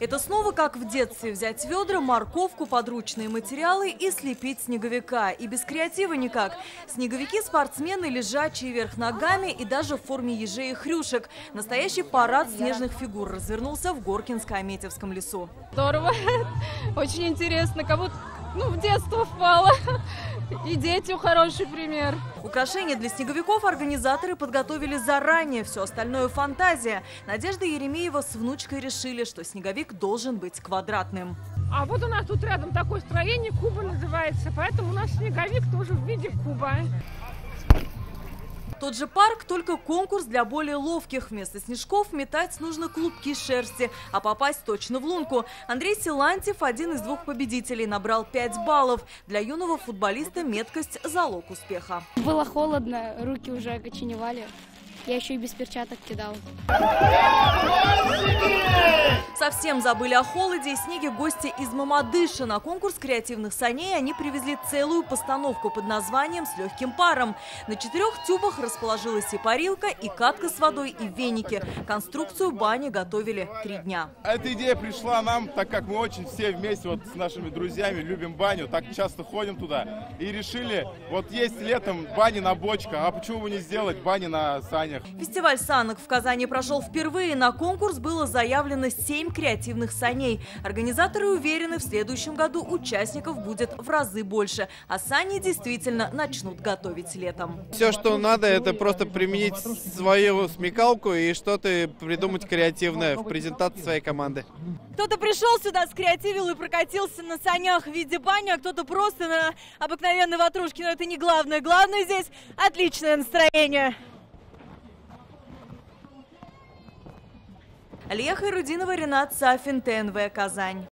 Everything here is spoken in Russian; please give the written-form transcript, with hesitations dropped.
Это снова как в детстве: взять ведра, морковку, подручные материалы и слепить снеговика. И без креатива никак. Снеговики-спортсмены, лежачие вверх ногами и даже в форме ежей и хрюшек. Настоящий парад снежных фигур развернулся в Горкинско-Аметьевском лесу. Здорово, очень интересно, кому-то в детство впало. И детям хороший пример. Украшения для снеговиков организаторы подготовили заранее, все остальное фантазия. Надежда Еремеева с внучкой решили, что снеговик должен быть квадратным. А вот у нас тут рядом такое строение, куба называется, поэтому у нас снеговик тоже в виде куба. Тот же парк, только конкурс для более ловких. Вместо снежков метать нужно клубки шерсти, а попасть точно в лунку. Андрей Силантьев, один из двух победителей, набрал 5 баллов. Для юного футболиста меткость – залог успеха. Было холодно, руки уже окоченевали. Я еще и без перчаток кидал. Совсем забыли о холоде и снеге гости из Мамадыша. На конкурс креативных саней они привезли целую постановку под названием «С легким паром». На 4 тюбах расположилась и парилка, и катка с водой, и веники. Конструкцию бани готовили 3 дня. Эта идея пришла нам, так как мы очень все вместе с нашими друзьями любим баню, так часто ходим туда. И решили, вот есть летом бани на бочках, а почему бы не сделать бани на санях? Фестиваль санок в Казани прошел впервые. На конкурс было заявлено 7 креативных саней. Организаторы уверены, в следующем году участников будет в разы больше. А сани действительно начнут готовить летом. Все, что надо, это просто применить свою смекалку и что-то придумать креативное в презентации своей команды. Кто-то пришел сюда, скреативил и прокатился на санях в виде бани, а кто-то просто на обыкновенной ватрушке. Но это не главное. Главное здесь отличное настроение. Алия Хайрудинова, Ренат Сафин, ТНВ, Казань.